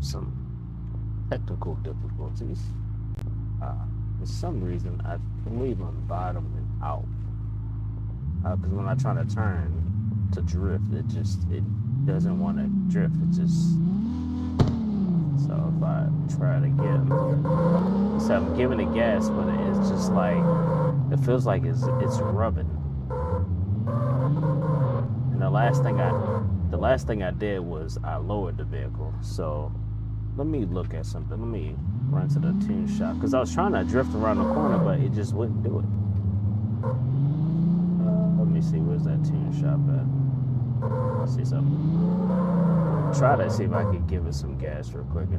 some technical difficulties. For some reason, I believe on bottom and out. Because when I try to turn to drift, it doesn't want to drift. It just, so if I try it again, so I'm giving it gas, but it's just like, it feels like it's rubbing. And the last thing I did was I lowered the vehicle. So let me look at something. Let me run to the tune shop, because I was trying to drift around the corner, but it just wouldn't do it. Let me see, where's that tune shop at? Let's see something. Try to see if I can give it some gas real quick.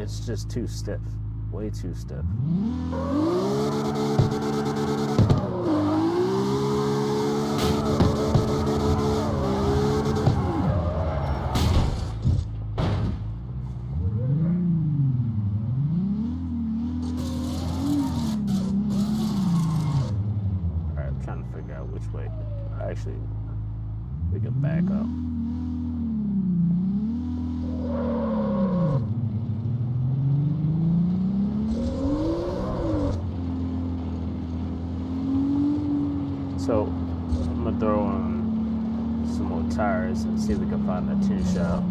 It's just too stiff, way too stiff. Actually, we can back up. So I'm gonna throw on some more tires and see if we can find that tin shop.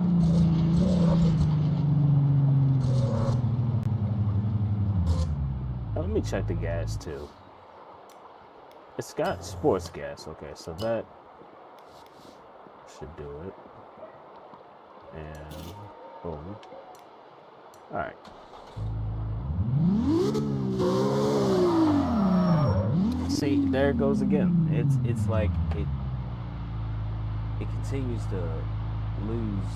Now, let me check the gas too. It's got sports gas, okay, so that should do it. And boom. Alright. See, there it goes again. It's like it continues to lose,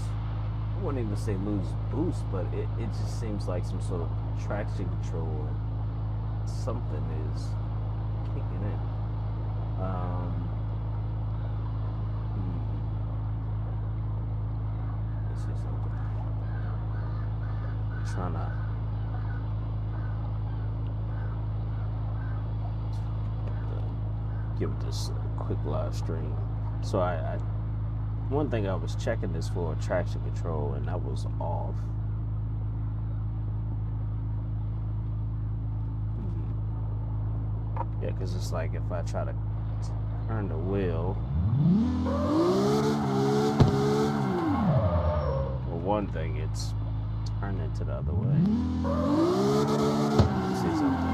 I wouldn't even say lose boost, but it just seems like some sort of traction control and something is kicking in. Let's see something. I'm trying to give this a quick live stream. So I one thing I was checking this for traction control, and that was off. Yeah, because it's like if I try to turn the wheel, well, one thing, it's turning to the other way. Let's see something.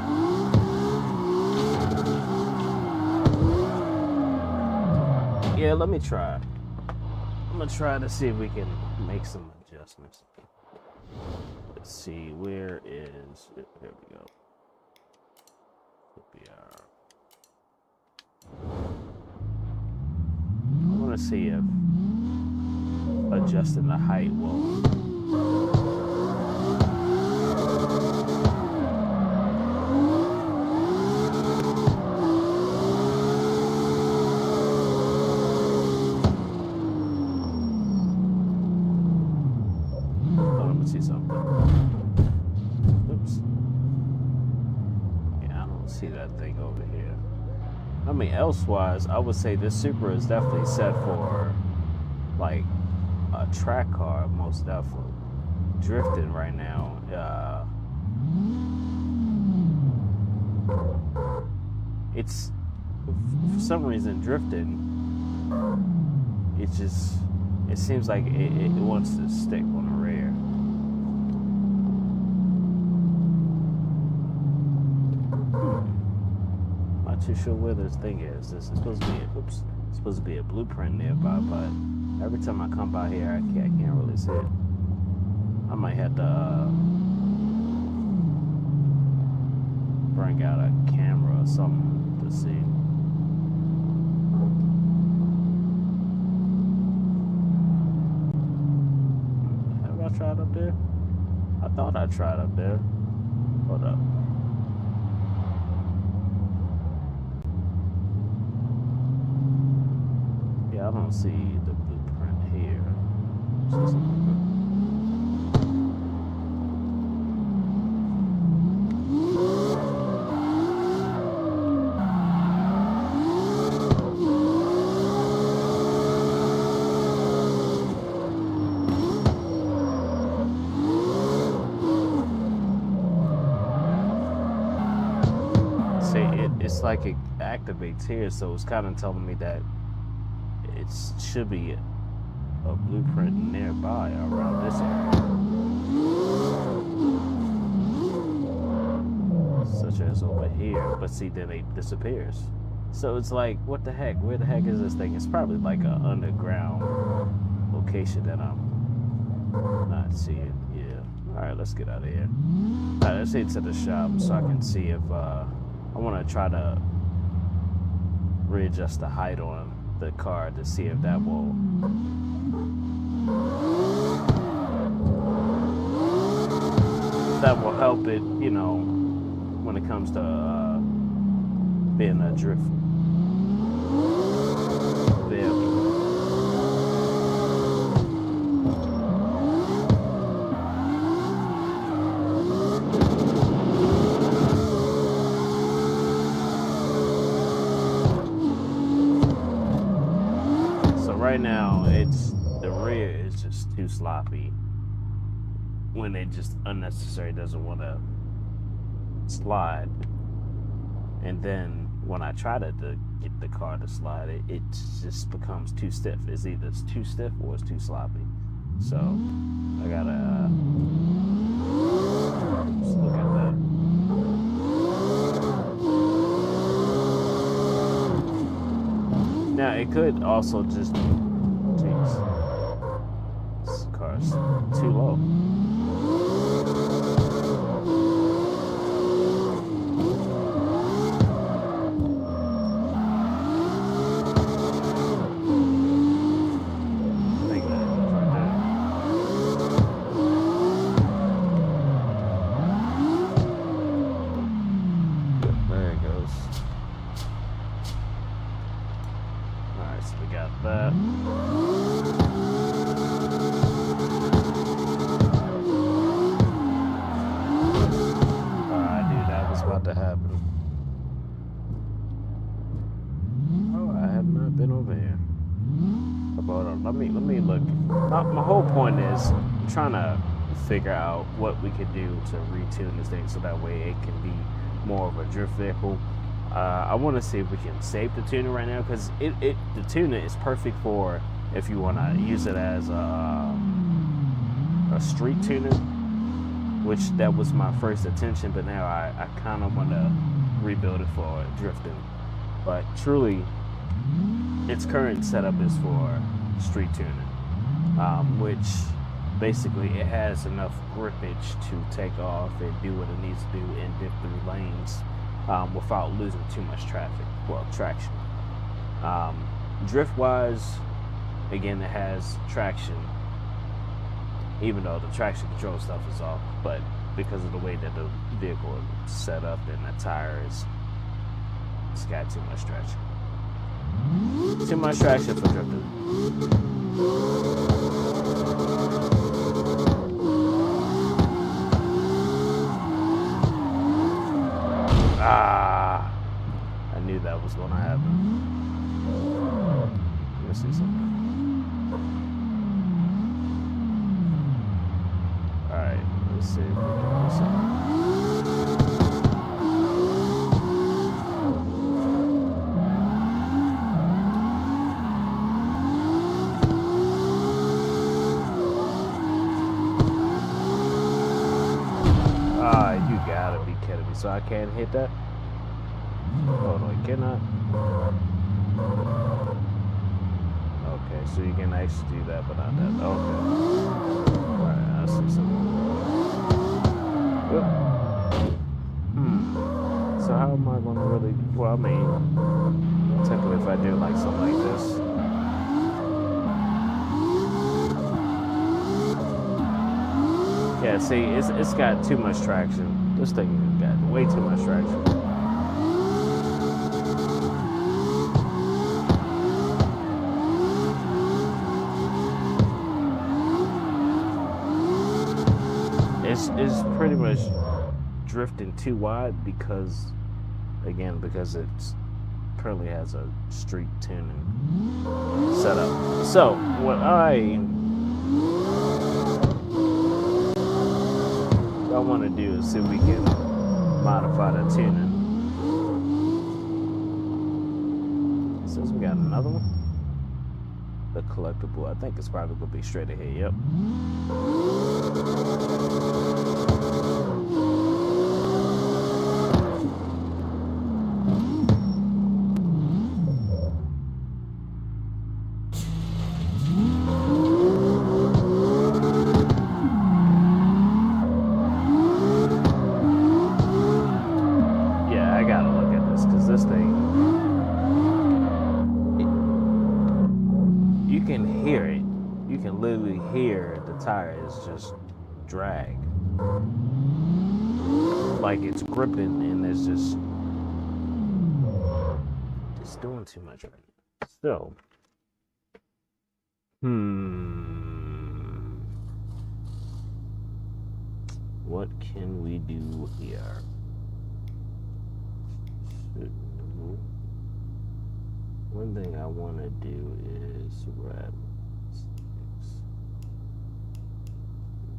Yeah, let me try. I'm gonna try to see if we can make some adjustments. Let's see, where is it? There we go. I want to see if adjusting the height will. Oh, let me see something. Oops. Yeah, I don't see that thing over here. I mean, elsewise, I would say this Supra is definitely set for, like, a track car, most definitely. Drifting right now. It's, for some reason, drifting, it seems like it wants to stick on the rear. Too sure where this thing is. This is supposed to be a blueprint nearby, but every time I come by here, I can't really see it. I might have to bring out a camera or something to see. Have I tried up there? I thought I tried up there. Hold up. I don't see the blueprint here. like it activates here, so it's kind of telling me that it should be a blueprint nearby around this area, such as over here. But see, then it disappears. So it's like, what the heck? Where the heck is this thing? It's probably like an underground location that I'm not seeing. Yeah. All right, let's get out of here. All right, let's head to the shop so I can see if I want to try to readjust the height on the car to see if that will help it, you know, when it comes to being a drift vehicle. Right now, the rear is just too sloppy when it just unnecessary doesn't want to slide. And then when I try to get the car to slide, it just becomes too stiff. It's either it's too stiff or it's too sloppy. So I gotta just look at that. Now it could also just, jeez, this car's too low. I think that goes right there. There it goes. Alright, so we got that. Alright, dude, that was about to happen. Oh, I have not been over here. Hold on, let me look. My whole point is I'm trying to figure out what we could do to retune this thing so that way it can be more of a drift vehicle. I want to see if we can save the tuner right now, because the tuner is perfect for if you want to use it as a street tuner, which that was my first intention, but now I kind of want to rebuild it for drifting. But truly, its current setup is for street tuning, which basically it has enough grippage to take off and do what it needs to do and dip through lanes without losing too much traction. Drift wise, again, it has traction, even though the traction control stuff is off, but because of the way that the vehicle is set up and the tires, it's got too much traction. Too much traction for drifting. I knew that was going to happen. Let me see something. Alright, let's see if we can do something. You gotta be kidding me. So I can't hit that? Oh no, you cannot. Okay, so you can actually do that, but not that. Okay. Alright, I see something. So how am I gonna really, well, I mean, technically if I do like something like this. Yeah, see, it's got too much traction. This thing got way too much traction. It's pretty much drifting too wide because it's currently has a street tuning setup. So what I want to do is see if we can modify the tuning another one? The collectible, I think it's probably gonna be straight ahead. Yep. Yeah, I gotta look at this because this thing, you can hear it. You can literally hear the tire is just drag. Like it's gripping and it's just doing too much right now. So, what can we do here? One thing I want to do is wrap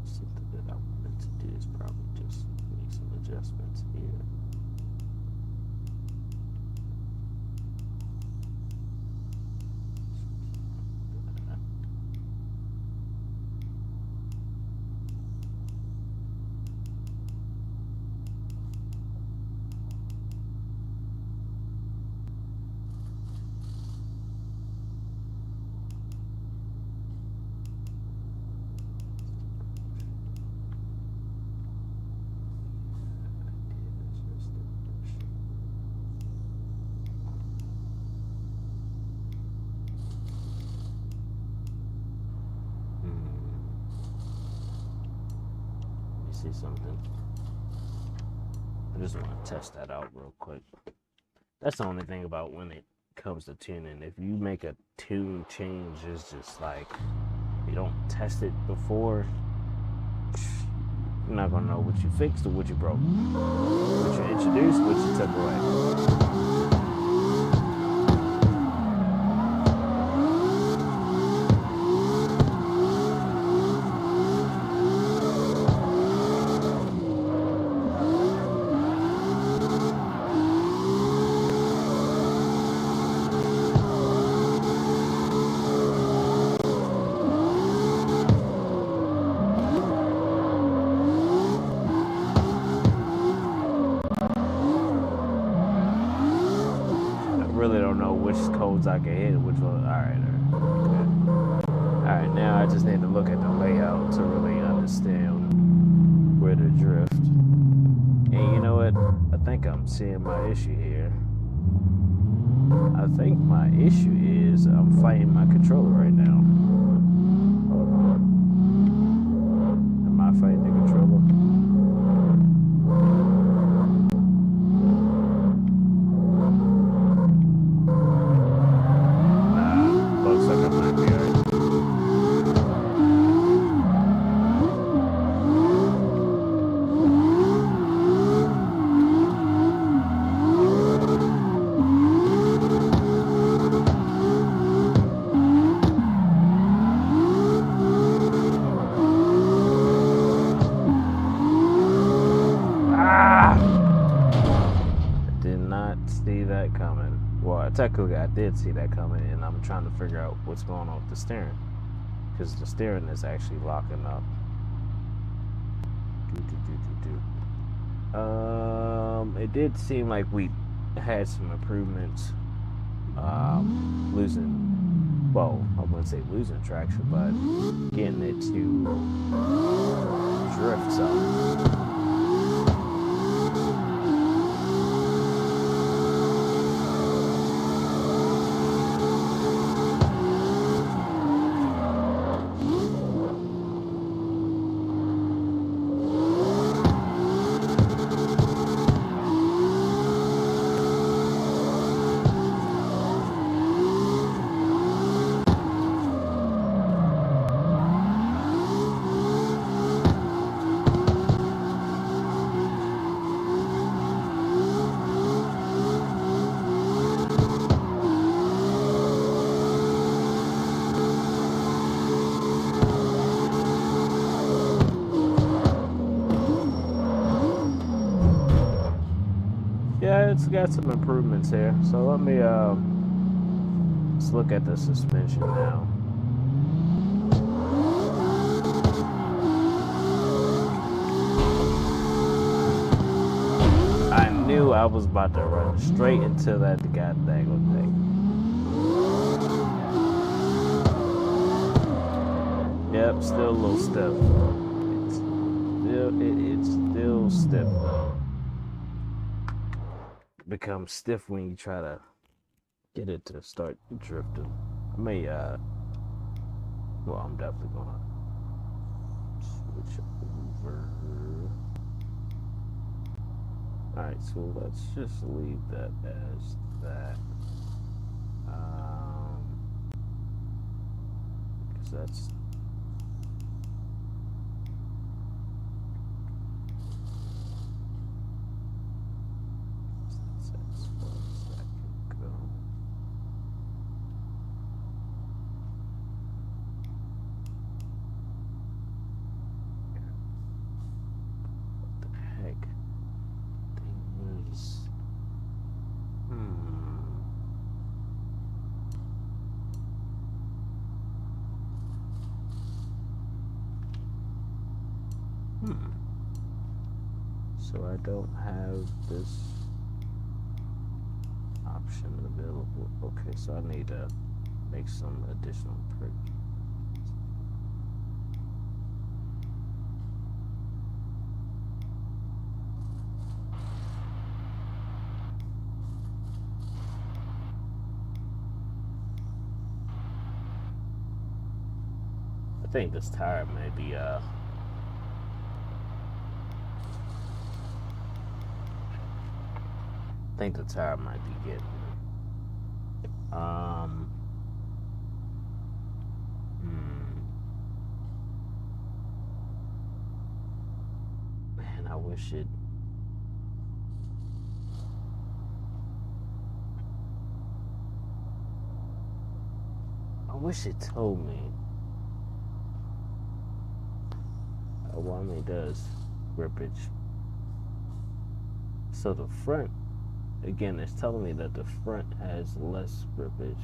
something that I wanted to do is probably just make some adjustments here. See something. I just want to test that out real quick. That's the only thing about when it comes to tuning. If you make a tune change, it's just like you don't test it before, you're not gonna know what you fixed or what you broke, what you introduced, what you took away. I can hit which one. Alright, alright, now I just need to look at the layout to really understand where to drift. And you know what? I think I'm seeing my issue here. I think my issue is I'm fighting my controller right now. Hold on. Am I fighting the controller? Technically, I did see that coming, and I'm trying to figure out what's going on with the steering, because the steering is actually locking up. It did seem like we had some improvements, losing, well, I wouldn't say losing traction, but getting it to drift some. It's got some improvements here, so let me Let's look at the suspension now. I knew I was about to run straight into that goddamn thing. Yep, still a little stiff. It's still stiff. Becomes stiff when you try to get it to start drifting. I may well, I'm definitely gonna switch over. Alright, so let's just leave that as that. Because that's as far as that can go. What the heck? Thing was So I don't have this option available. Okay, so I need to make some additional print. I think this tire may be I think the tire might be getting man, I wish it told me. Well, I mean, it does grippage. So the front, again, it's telling me that the front has less grippage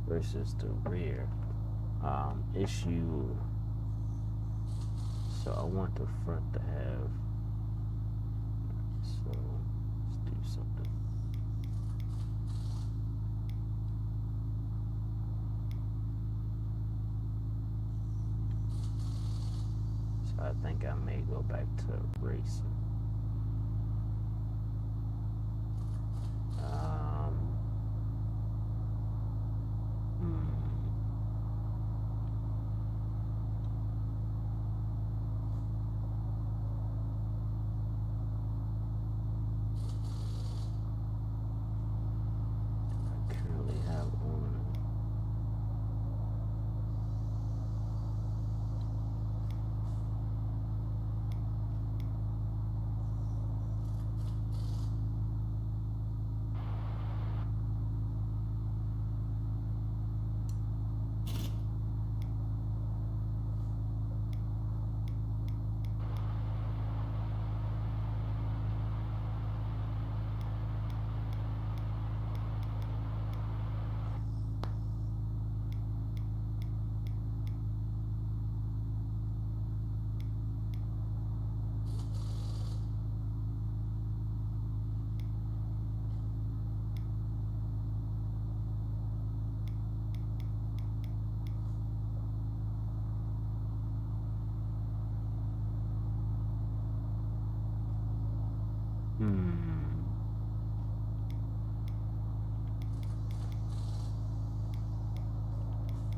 versus the rear. Issue. So I want the front to have. So let's do something. So I think I may go back to racing.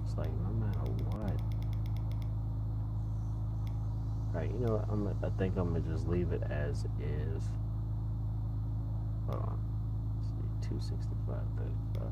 It's like no matter what. Alright, you know what? I think I'm gonna just leave it as is. Hold on. Let's see, 265, 35.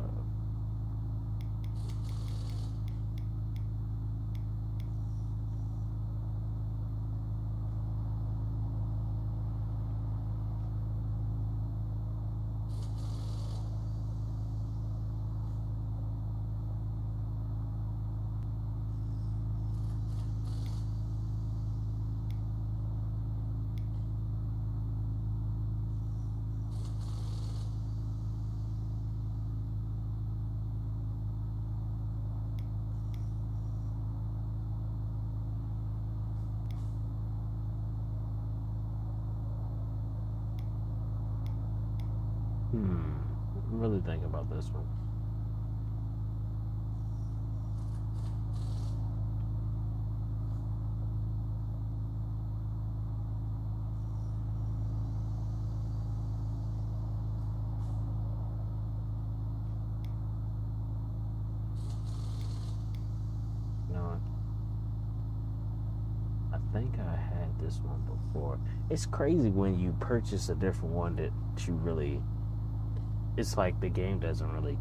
I'm really thinking about this one. You know, I think I had this one before. It's crazy when you purchase a different one that you really. It's like the game doesn't really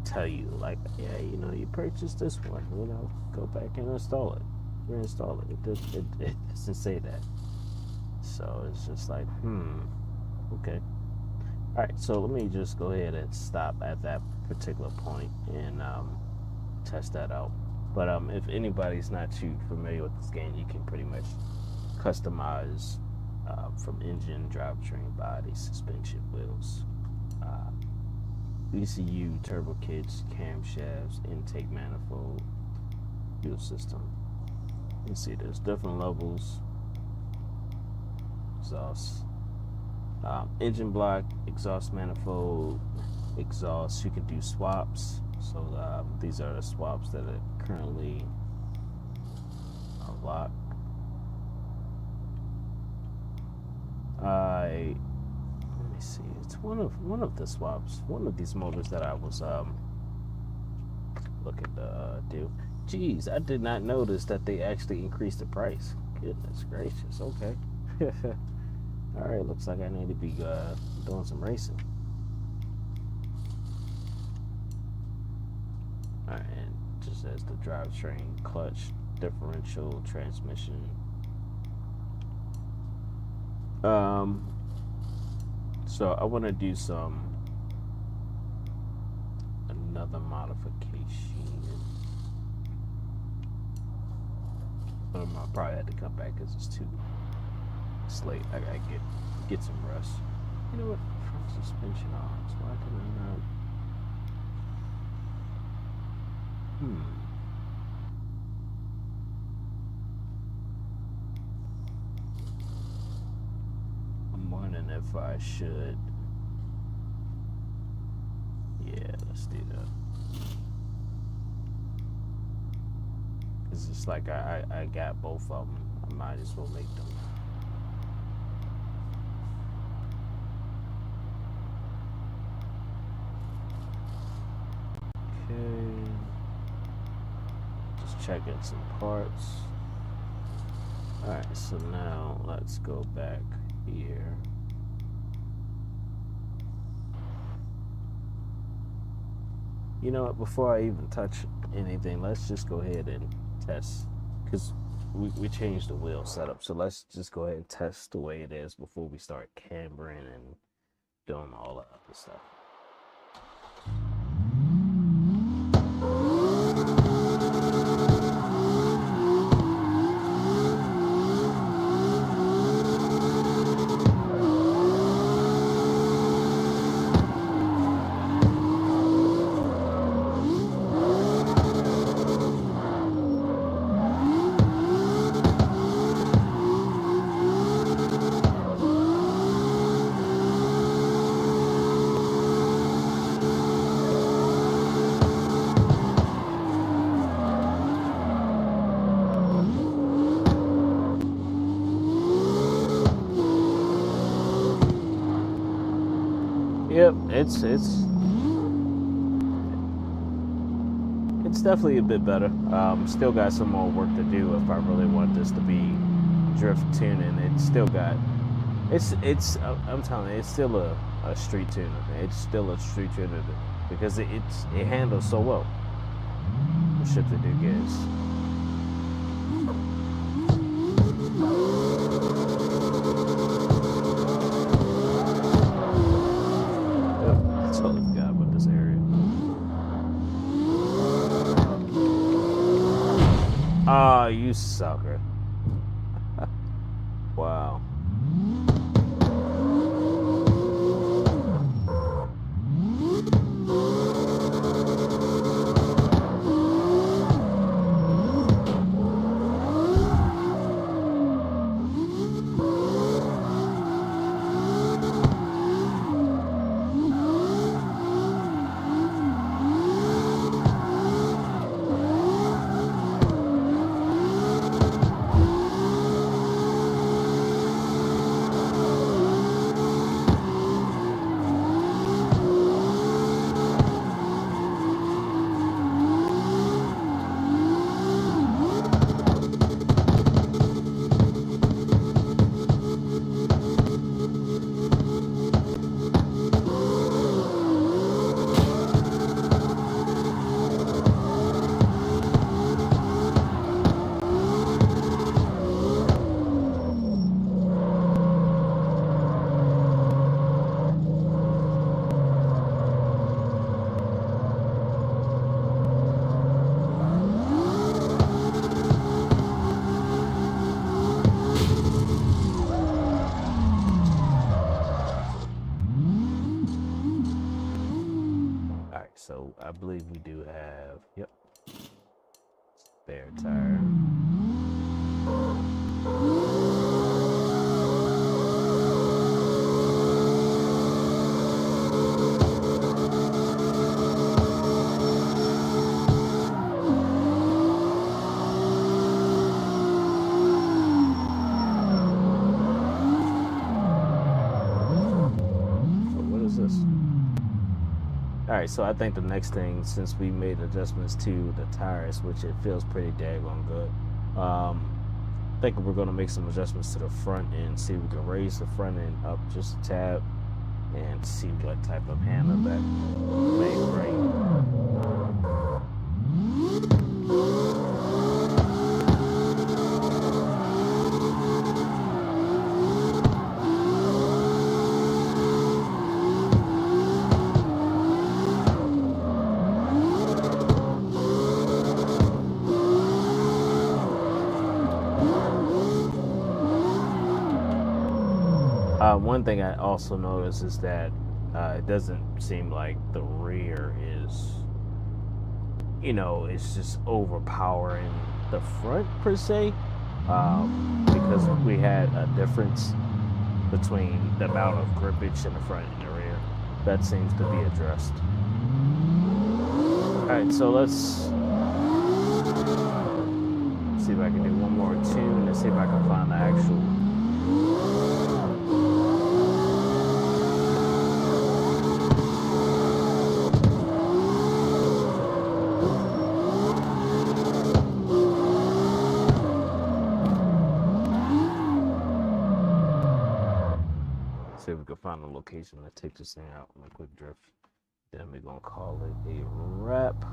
tell you, like, yeah, you purchased this one. Go back and install it, reinstall it. It doesn't say that. So it's just like, okay. All right, so let me just go ahead and stop at that particular point and test that out. But if anybody's not too familiar with this game, you can pretty much customize from engine, drivetrain, body, suspension, wheels, ECU, turbo kits, camshafts, intake manifold, fuel system. You see there's different levels, exhaust, engine block, exhaust manifold, exhaust. You can do swaps. So these are the swaps that are currently unlocked. Let me see. It's one of the swaps. One of these motors that I was looking to do. Geez, I did not notice that they actually increased the price. Goodness gracious. Okay. All right. Looks like I need to be doing some racing. All right, and just as the drivetrain, clutch, differential, transmission. So I want to do another modification. But I'll probably have to come back because it's too late. I gotta get some rest. You know what? Front suspension arms. Why can I not? I'm wondering if I should. Yeah, let's do that. It's just like I got both of them. I might as well make them. Okay. Just checking some parts. Alright, so now let's go back here. You know what, before I even touch anything, let's just go ahead and test, because we changed the wheel setup. So let's just go ahead and test the way it is before we start cambering and doing all that other stuff. Yep, it's definitely a bit better. Still got some more work to do if I really want this to be drift tuning. It's still got I'm telling you, it's still a street tuner. It's still a street tuner because it handles so well. The shit they do gives. Totally forgot about this area. Ah, you sucker. Wow. so I believe we do have, yep, spare tire. Alright, so I think the next thing, since we made adjustments to the tires, which it feels pretty daggone good, I think we're going to make some adjustments to the front end, see if we can raise the front end up just a tad and see what type of handle that may bring. One thing I also noticed is that it doesn't seem like the rear is, it's just overpowering the front per se, because we had a difference between the amount of grippage in the front and the rear. That seems to be addressed. Alright, so let's see if I can do one more tune and see if I can find the actual. See if we can find a location to take this thing out on a quick drift. Then we're gonna call it a wrap.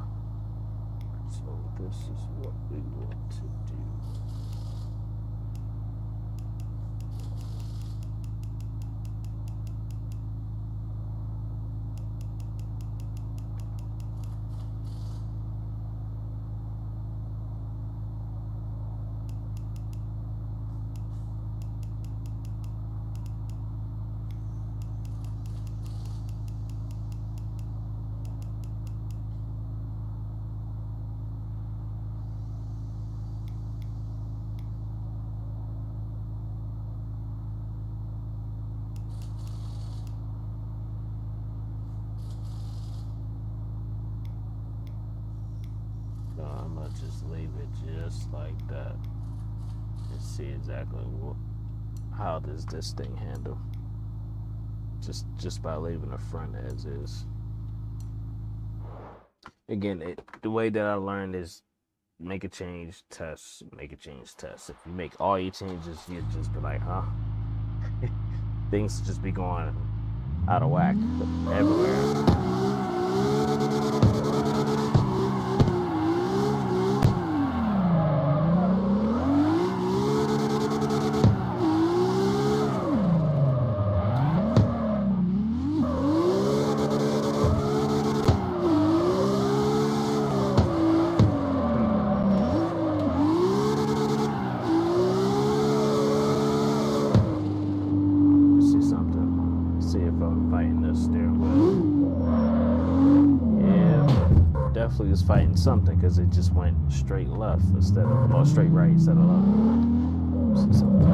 So this is what we want to do. I'm gonna just leave it just like that and see exactly how does this thing handle, just by leaving the front as is. Again, the way that I learned is make a change, test, make a change, test. If you make all your changes, you just be like, huh? Things just be going out of whack everywhere. Definitely was fighting something because it just went straight left instead of, or straight right instead of left. See something.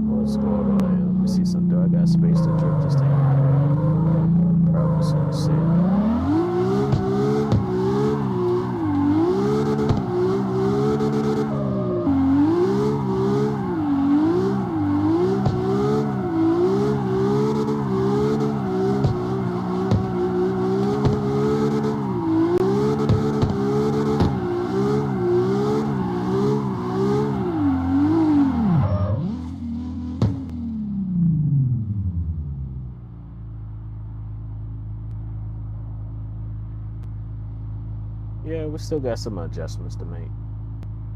What's going on here? Let me see something. Do I got space to drift this thing? Yeah, we still got some adjustments to make,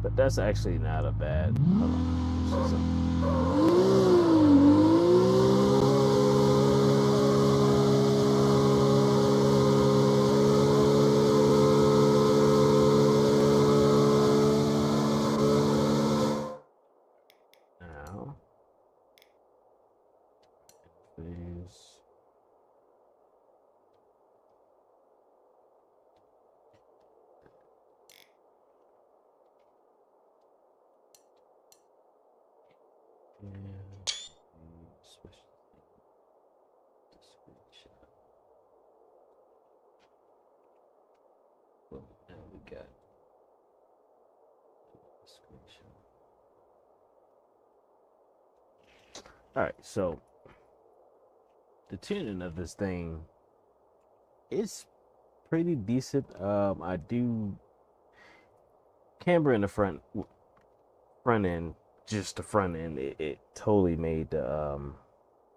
but that's actually not a bad. And switch the screenshot. Well, now we got the screenshot. All right, so the tuning of this thing is pretty decent. I do camber in the front end, just the front end. It totally made the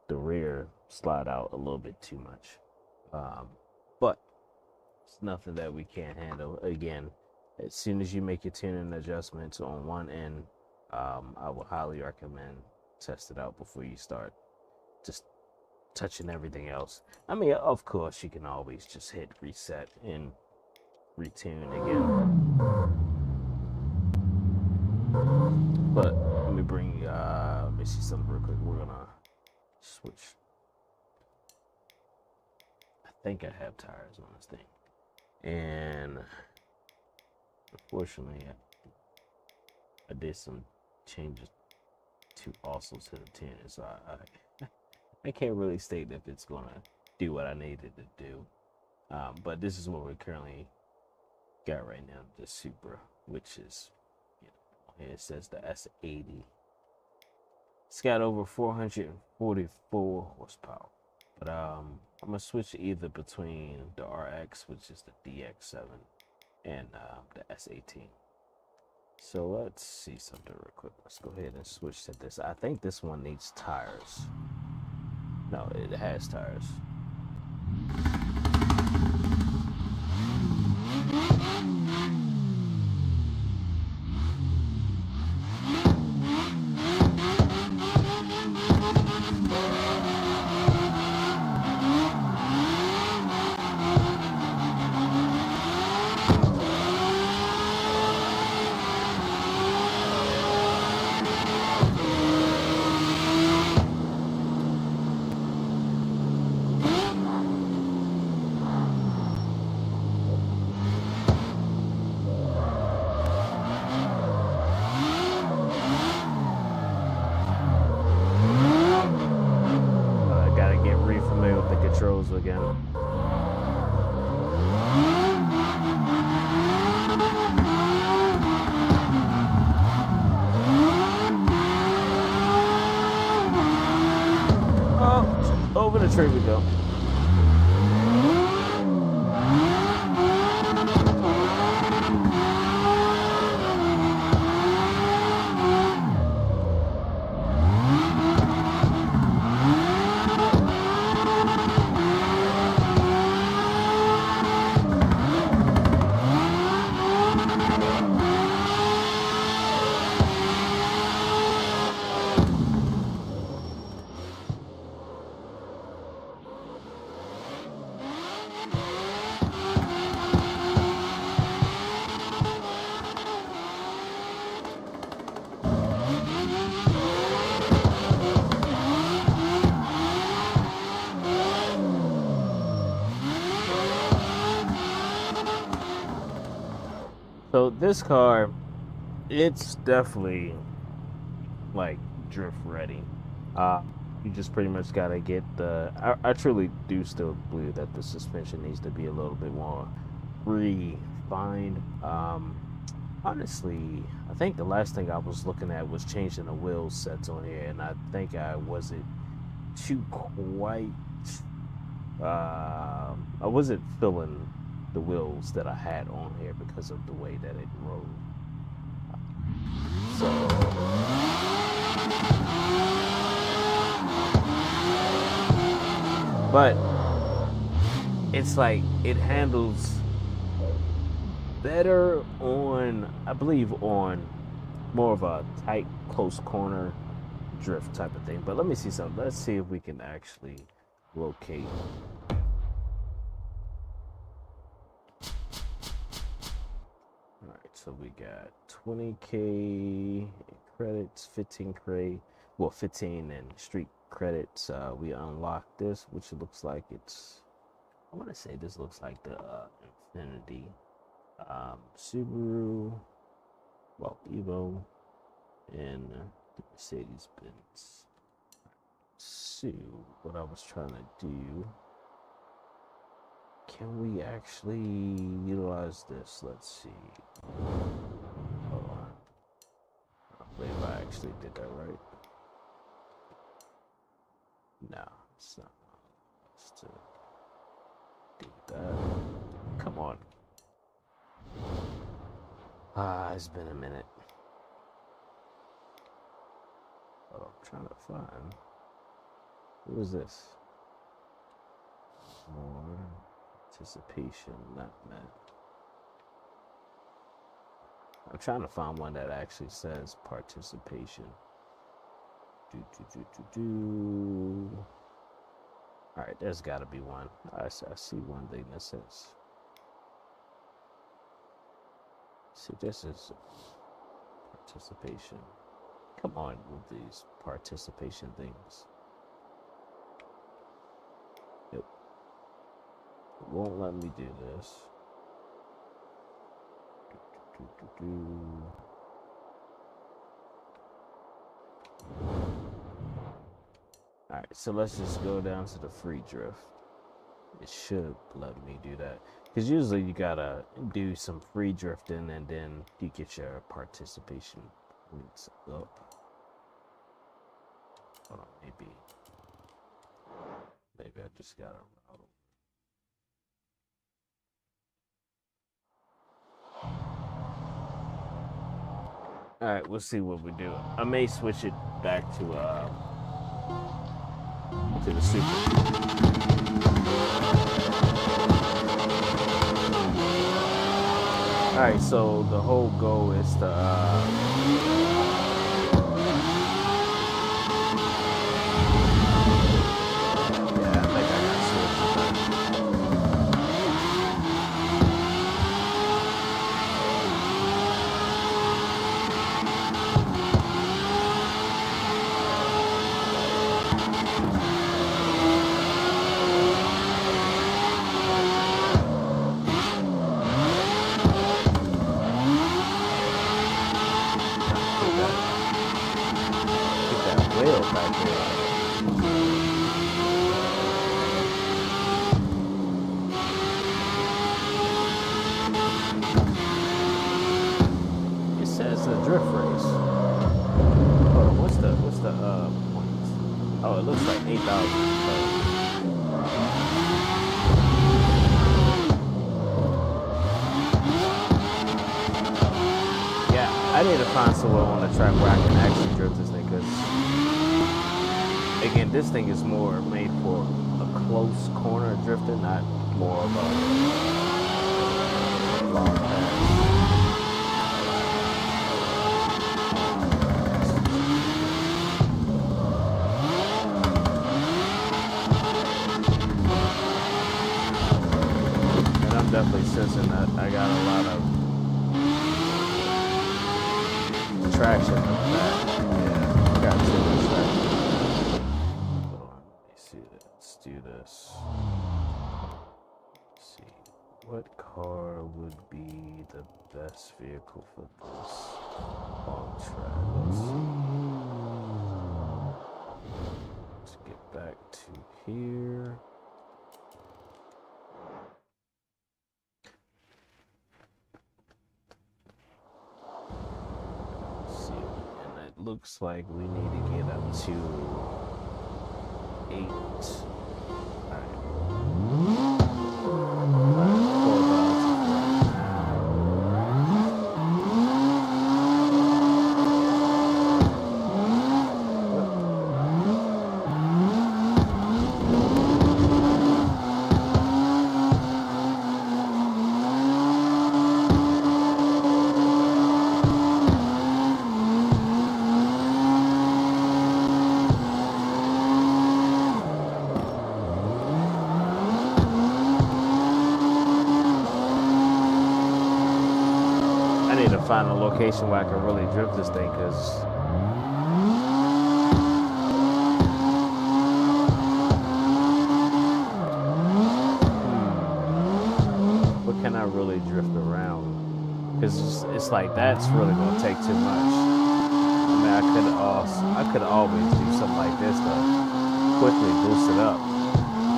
rear slide out a little bit too much. But it's nothing that we can't handle. Again, as soon as you make your tuning adjustments on one end, I would highly recommend test it out before you start just touching everything else. I mean, of course, you can always just hit reset and retune again. But let me see something real quick. We're gonna switch. I think I have tires on this thing, and unfortunately, I did some changes to to the tin, so I can't really state if it's gonna do what I needed to do. But this is what we currently got right now, the Supra, which is, here it says the S80. It's got over 444 horsepower. But I'm gonna switch either between the RX, which is the DX7, and the S18. So let's see something real quick. Let's go ahead and switch to this. I think this one needs tires. No, it has tires. Gotta get re-familiar with the controls again. Oh, over the tree we go. So this car, it's definitely like drift ready. Uh, you just pretty much gotta get the. I truly do still believe that the suspension needs to be a little bit more refined. Honestly, I think the last thing I was looking at was changing the wheel sets on here, and I think I wasn't too quite. I wasn't feeling the wheels that I had on here because of the way that it rode. So, but it's like it handles better on, I believe, on more of a tight, close corner drift type of thing. But let me see something. Let's see if we can actually locate. All right, so we got 20K credits, 15K, well, 15 and street credits. We unlocked this, which looks like it's, I want to say this looks like the Infinity. Subaru, well, Evo, and Mercedes-Benz. See what I was trying to do. Can we actually utilize this? Let's see. Hold on. I believe I actually did that right. No, it's not. Let's do that. Come on. It's been a minute. Oh, I'm trying to find. Who is this? More participation, not met. I'm trying to find one that actually says participation. All right, there's got to be one. I see one thing that says. See, this is participation. Come on with these participation things. Yep. It won't let me do this. Alright, so let's just go down to the free drift. It should let me do that. Because usually you gotta do some free drifting and then you get your participation points up. Hold on, maybe I just gotta route. Alright, we'll see what we do. I may switch it back to the super. Alright, so the whole goal is to drift race. Hold on, what's the points? Oh, it looks like 8,000. Yeah, I need to find somewhere on the track where I can actually drift this thing, because again, this thing is more made for a close corner drifting, not more of a long pass. Definitely sensing that I got a lot of traction in the back. Yeah, I got too much traction. Hold on, let me see that. Let's do this. Let's see. What car would be the best vehicle for this long track? Let's see. Let's get back to here. Looks like we need to get up to 8. All right. Find a location where I can really drift this thing, because what can I really drift around? Because it's like that's really going to take too much. I mean, I could I could always do something like this to quickly boost it up.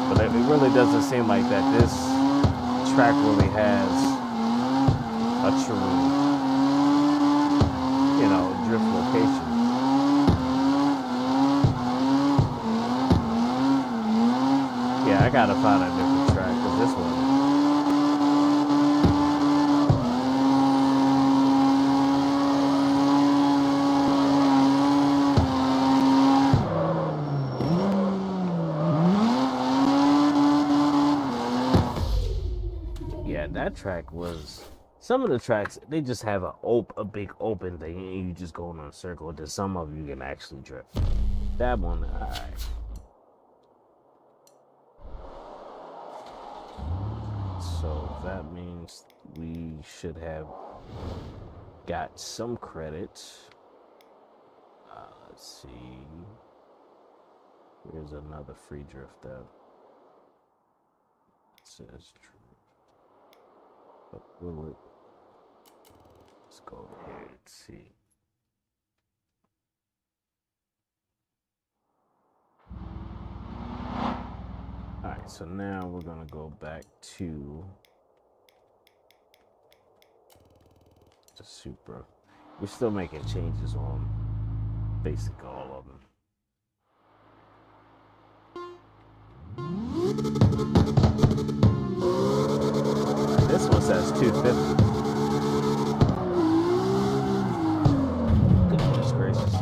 But it really doesn't seem like that this track really has a true, drift location. Yeah, I gotta find a different track because this one. Yeah, that track was. Some of the tracks they just have a big open thing and you just go in a circle. Then some of you can actually drift. That one, alright. So that means we should have got some credits. Let's see. Here's another free drift out. It says true. But will it? Let's go over here and see. Alright, so now we're gonna go back to the Supra. We're still making changes on basically all of them. This one says 250. Goodness gracious.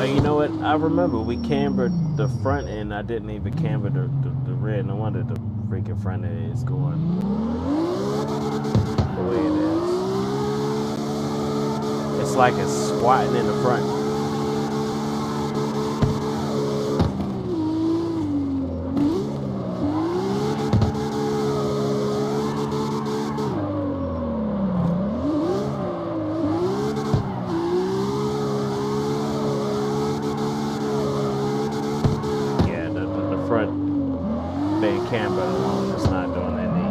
You know what? I remember we cambered the front end. I didn't even camber the rear. No wonder the freaking front end is going the way it is. It's like it's squatting in the front. Camber alone is not doing any.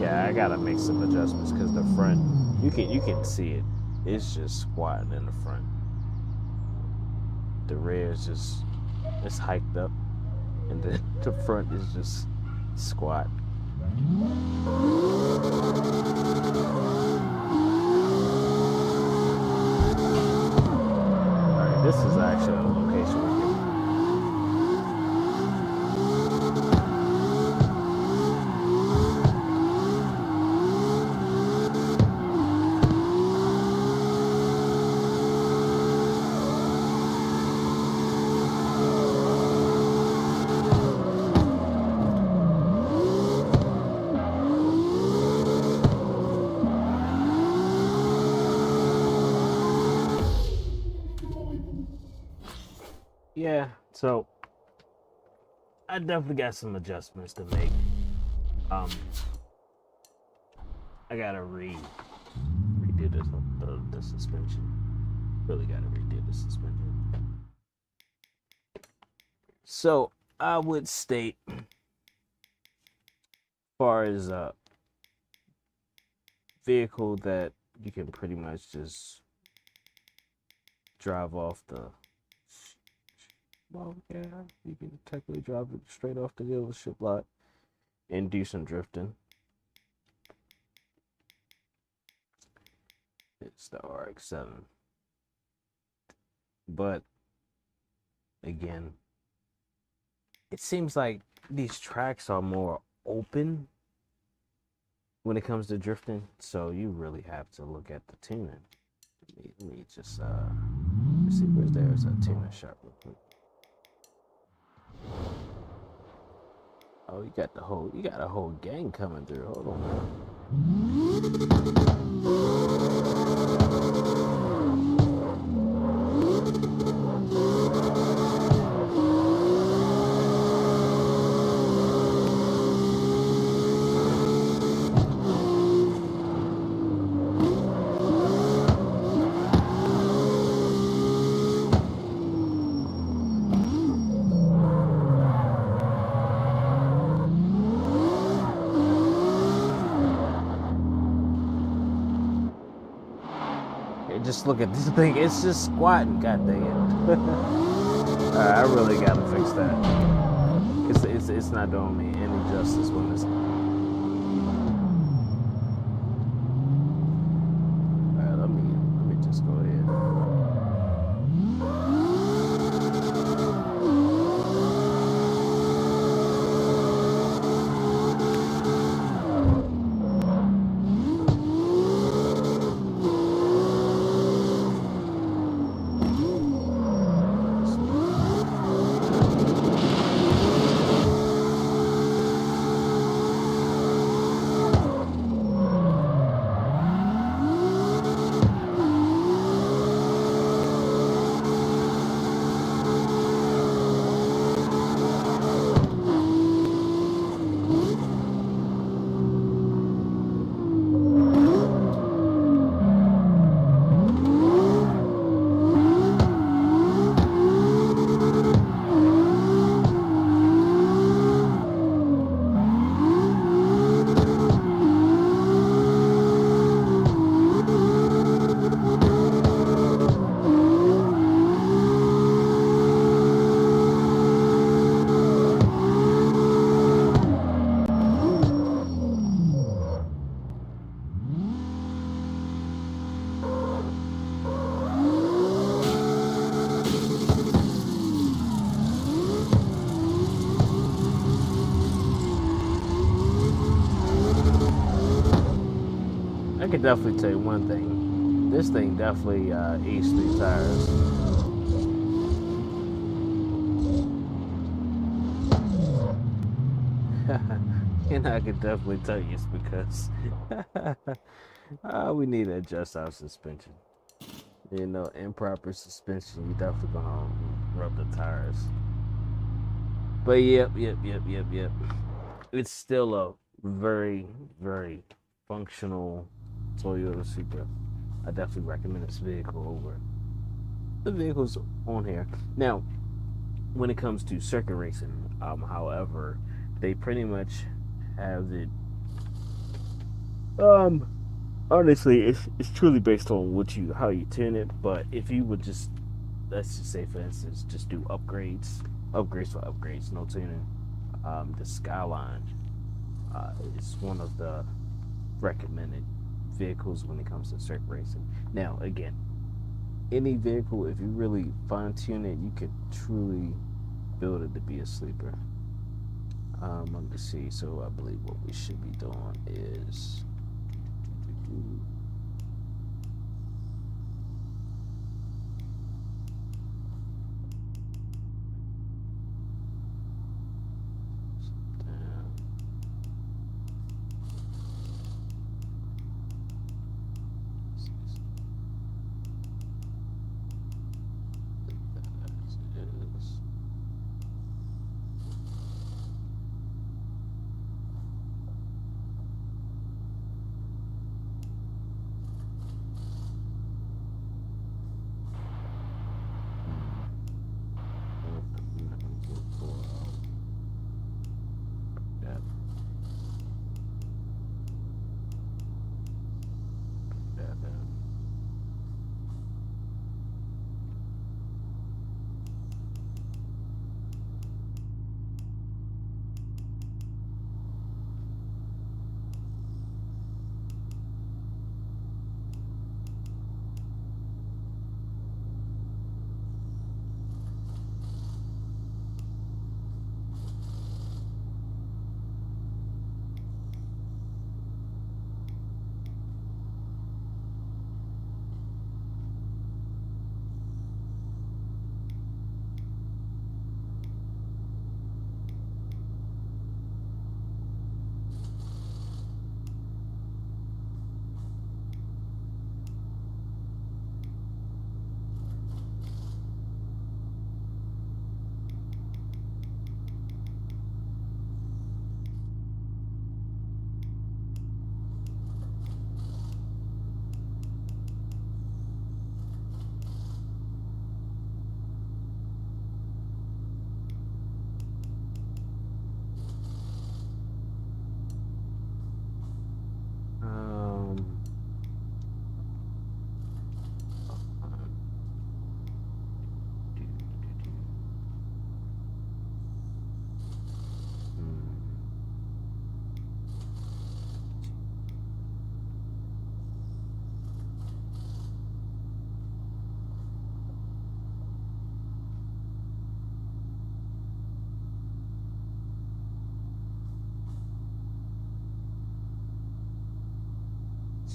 Yeah, I gotta make some adjustments because the front, you can see it. It's just squatting in the front. The rear is just it's hiked up, and the front is just squat. This is actually a location we're getting. Yeah, so I definitely got some adjustments to make. I gotta redo the suspension. Really gotta redo the suspension. So I would state, as far as a vehicle that you can pretty much just drive off the. Well, yeah, you can technically drive it straight off the dealership lot and do some drifting. It's the RX-7. But, again, it seems like these tracks are more open when it comes to drifting, so you really have to look at the tuning. Let me just, let's see, there's a tuning shop real quick. Oh, you got a whole gang coming through. Hold on. just look at this thing. It's just squatting. God dang it. I really gotta fix that. It's not doing me any justice when it's. Alright, let me just go ahead. I can definitely tell you one thing. This thing definitely aged 3 tires. And I can definitely tell you it's because we need to adjust our suspension. You know, improper suspension, you definitely gonna rub the tires. But yep. It's still a very, very functional Toyota Supra. I definitely recommend this vehicle over the vehicles on here. Now, when it comes to circuit racing, however, they pretty much have it. Honestly, it's truly based on how you tune it. But if you would just, let's just say, for instance, just do upgrades for upgrades, no tuning. The Skyline is one of the recommended vehicles when it comes to circuit racing. Now, again, any vehicle, if you really fine tune it, you could truly build it to be a sleeper. Let me see. So I believe what we should be doing is.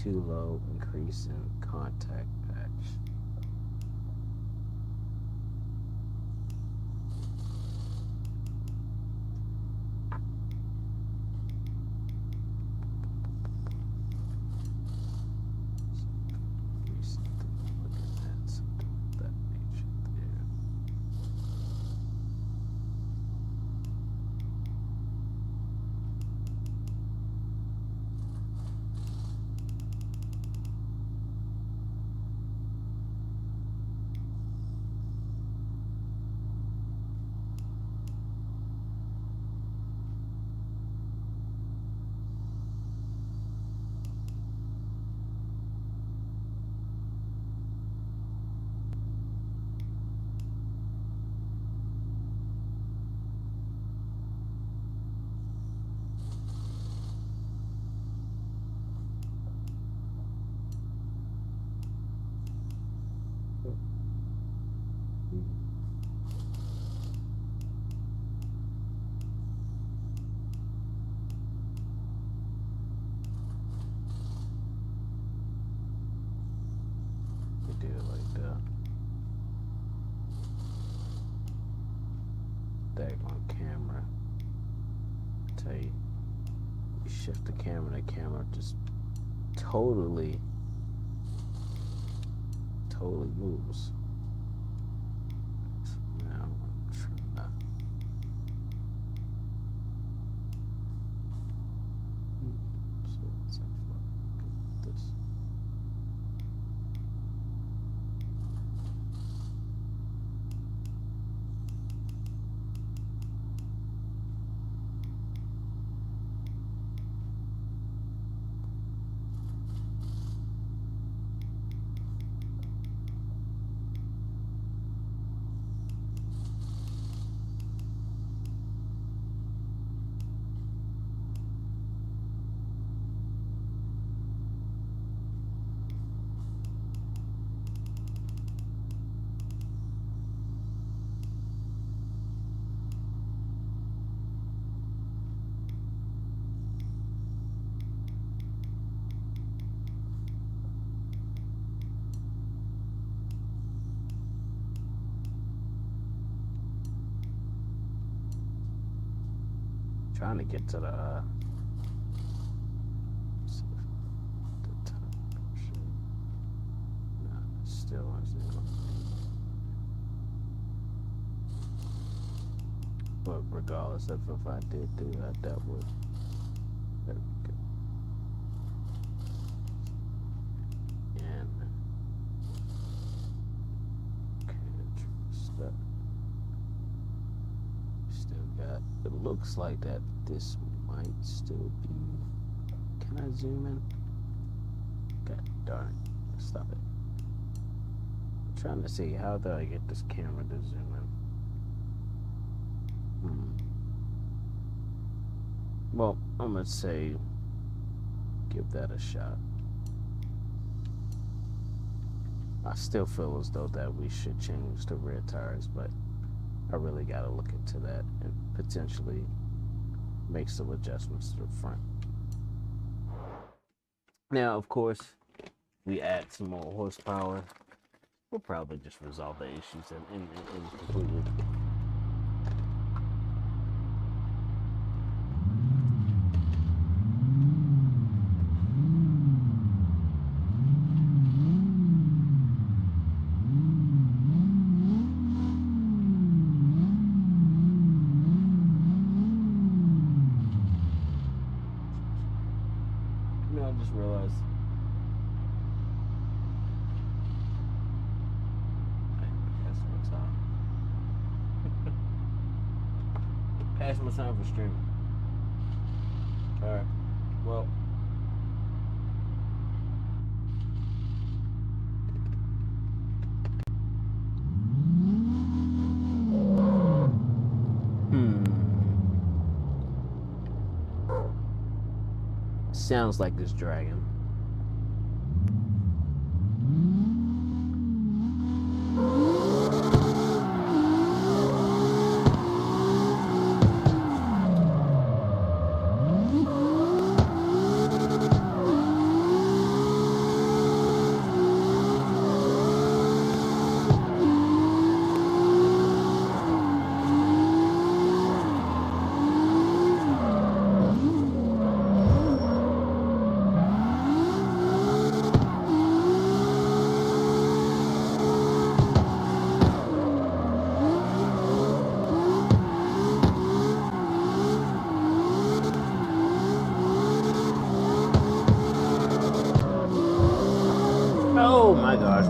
too low, increase in contact patch. Do it like that. Daggone camera. Tell you, you shift the camera just totally moves. So now I'm trying to so let's have this. Trying to get to the top. No, still isn't. But regardless of if I did do that, that would. There we go. And okay, still got. It looks like that. This might still be. Can I zoom in? God darn it! Stop it. I'm trying to see how do I get this camera to zoom in. Well, I'm gonna say give that a shot. I still feel as though that we should change the rear tires, but I really gotta look into that and potentially make some adjustments to the front. Now, of course, we add some more horsepower. We'll probably just resolve the issues and completely. I just realized I passed my time. Passed my time for streaming. Alright. Well. Sounds like this dragon.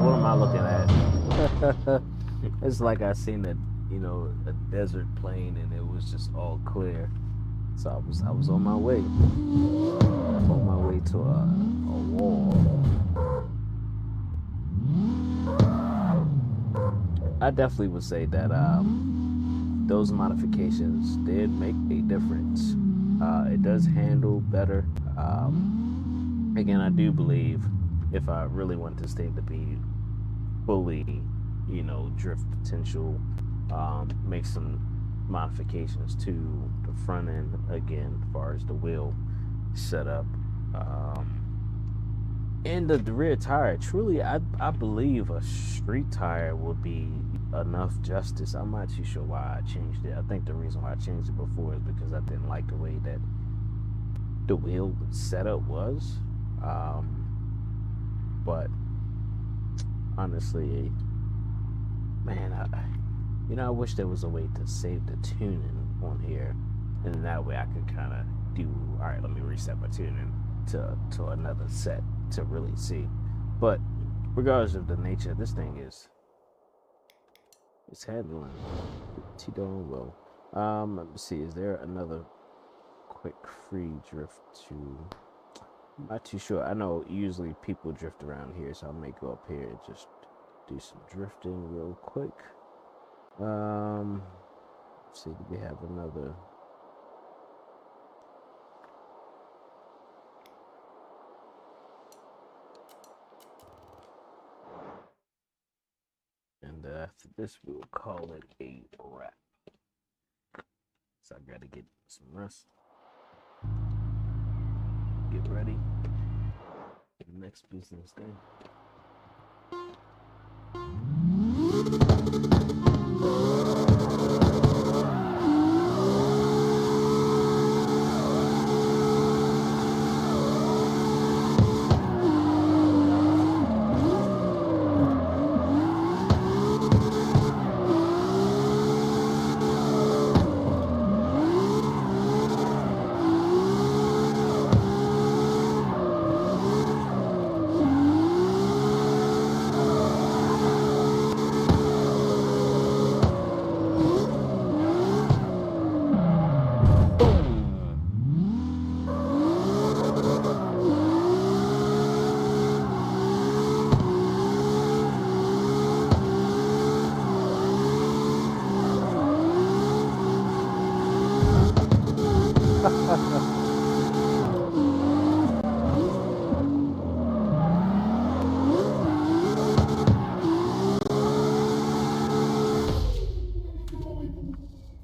what am I looking at? It's like I seen a desert plain and it was just all clear. So I was on my way to a wall. I definitely would say that those modifications did make a difference. It does handle better. Again, I do believe if I really want this thing to be fully, drift potential, make some modifications to the front end again, as far as the wheel setup. And the rear tire, truly, I believe a street tire would be enough justice. I'm not too sure why I changed it. I think the reason why I changed it before is because I didn't like the way that the wheel setup was. But honestly, man, I wish there was a way to save the tuning on here, and that way I could kind of do. All right, let me reset my tuning to another set to really see. But regardless of the nature, this thing it's handling pretty darn well. Let me see. Is there another quick free drift to? I'm not too sure. I know usually people drift around here, so I may go up here and just do some drifting real quick. Let's see, do we have another? And after this, we'll call it a wrap. So I gotta get some rest. Get ready for the next business day.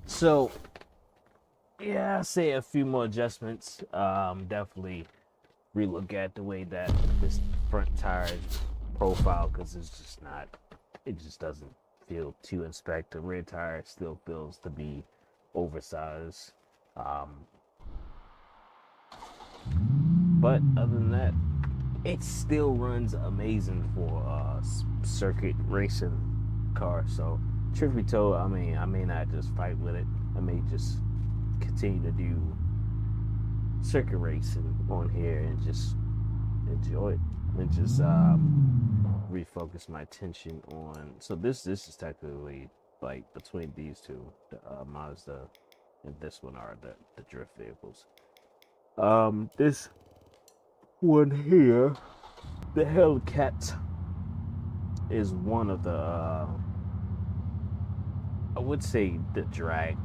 So, yeah, I say a few more adjustments. Definitely relook at the way that this front tire profile, because it's just not, it just doesn't feel to inspect. The rear tire still feels to be oversized. But other than that, it still runs amazing for a circuit racing car. So, truth be told, I may not just fight with it. I may just continue to do circuit racing on here and just enjoy it and just refocus my attention on. So this is technically like between these two, the Mazda and this one are the drift vehicles. This one here, the Hellcat, is one of the I would say the drag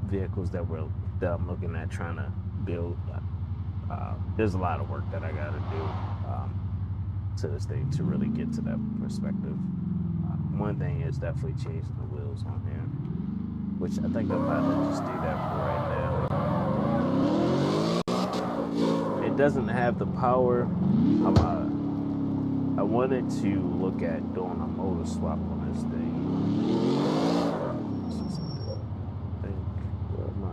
vehicles that I'm looking at trying to build. There's a lot of work that I got to do to this thing to really get to that perspective. One thing is definitely changing the wheels on here, which I think I'm about to just do that for right now. It doesn't have the power. I wanted to look at doing a motor swap on this thing. Where am I?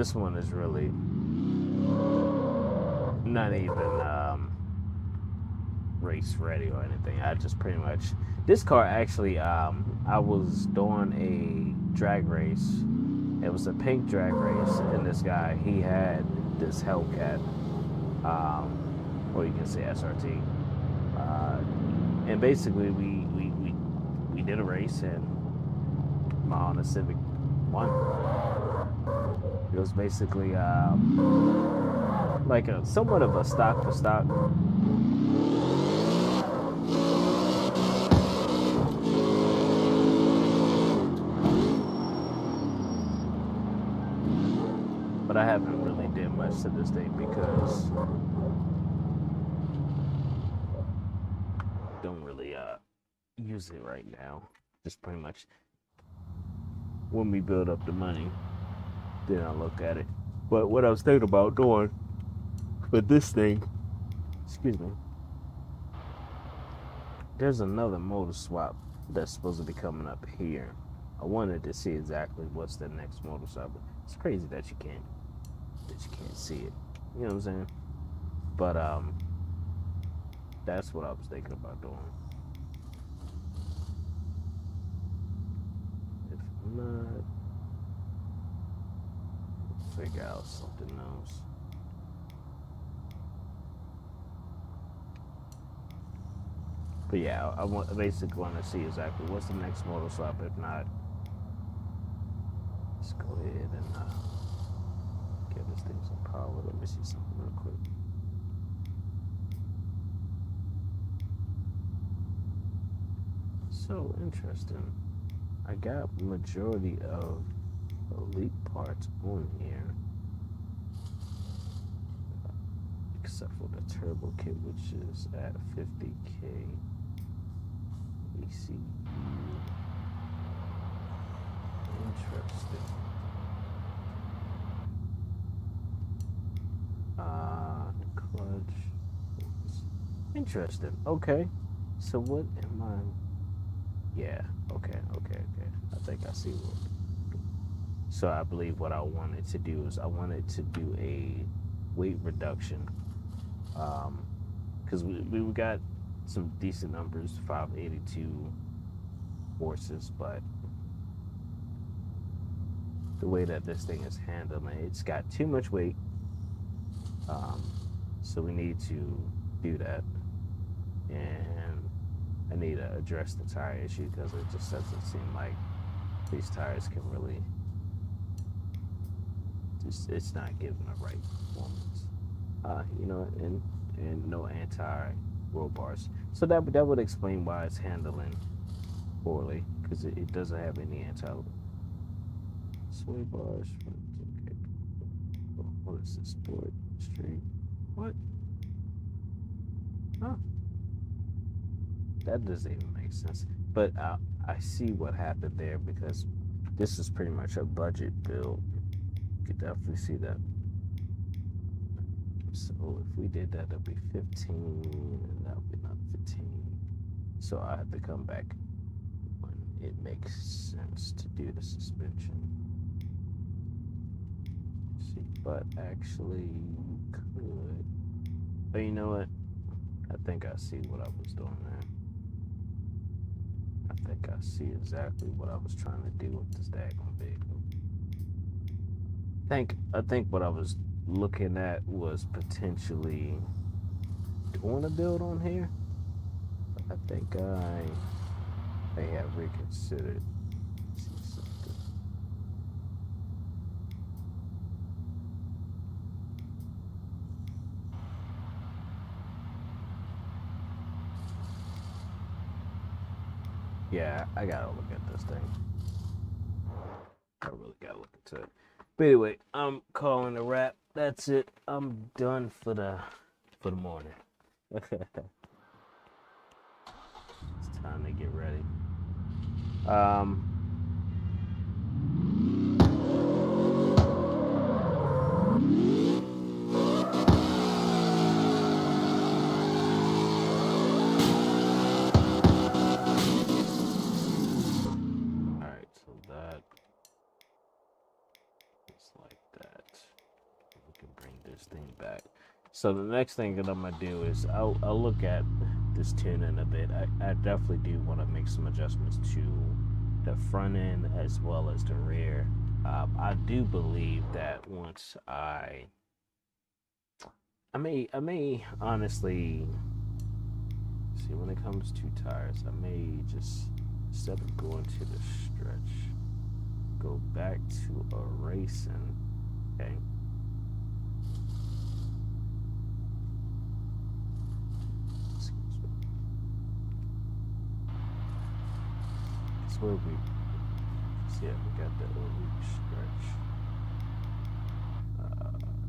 this one is really not even race ready or anything. I just pretty much, this car actually, I was doing a drag race. It was a pink drag race, and this guy, he had this Hellcat, or you can say SRT, and basically we did a race, and my Honda Civic won. It was basically like a somewhat of a stock for stock. But I haven't really did much to this day because don't really use it right now. Just pretty much when we build up the money, then I'll look at it. But what I was thinking about doing for this thing, excuse me, there's another motor swap that's supposed to be coming up here. I wanted to see exactly what's the next motor swap. It's crazy that you can't see it. You know what I'm saying? But that's what I was thinking about doing. If not, figure out something else. But yeah, I basically want to see exactly what's the next motor swap. If not, let's go ahead and give this thing some power. Let me see something real quick. So interesting. I got majority of elite parts on here, except for the turbo kit, which is at 50K. ECU. Interesting. Clutch. Interesting. Okay. So what am I? Yeah. Okay. I think I see what. So I believe what I wanted to do is I wanted to do a weight reduction. Because we got some decent numbers, 582 horses, but the way that this thing is handling, it's got too much weight. So we need to do that, and I need to address the tire issue because it just doesn't seem like these tires can really, it's not giving the right performance. You know, and no anti-roll bars. So that would explain why it's handling poorly, because it doesn't have any anti-sway bars. Okay. What is this? Sport Street? What? Huh? That doesn't even make sense. But I see what happened there, because this is pretty much a budget build. You could definitely see that. So if we did that, that'd be 15, and that would be not 15. So I have to come back when it makes sense to do the suspension. See, but actually you could. But you know what? I think I see what I was doing there. I think I see exactly what I was trying to do with this daggone vehicle. I think what I was looking at was potentially doing a build on here. But I think I may have reconsidered. Let's see something. Yeah, I gotta look at this thing. I really gotta look into it. But anyway, I'm calling a wrap. That's it. I'm done for the morning. It's time to get ready. Alright, so that is like that. So the next thing that I'm gonna do is I'll look at this tuning a bit. I definitely do want to make some adjustments to the front end as well as the rear. I do believe that once I may honestly see, when it comes to tires, I may just, instead of going to the stretch, go back to a racing. Okay. Excuse me. It's where we see, we got that little stretch.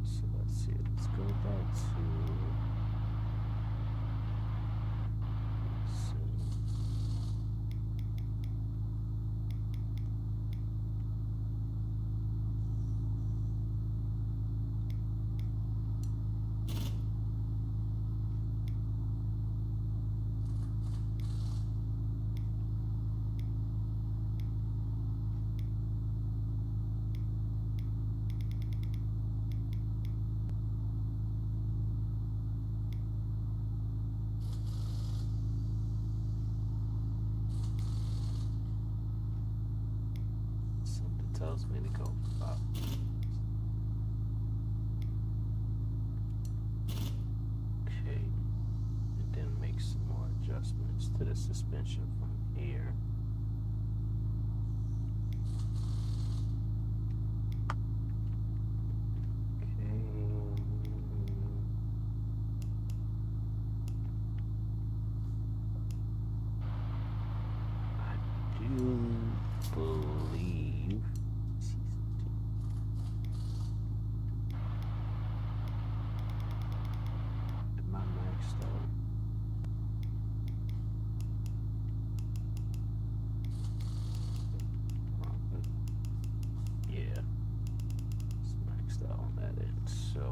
So let's see. Let's go back to. Something tells me to go up. Okay, and then make some more adjustments to the suspension from here. Believe am I maxed out? Yeah, it's maxed out on that end. So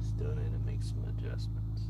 still need to make some adjustments.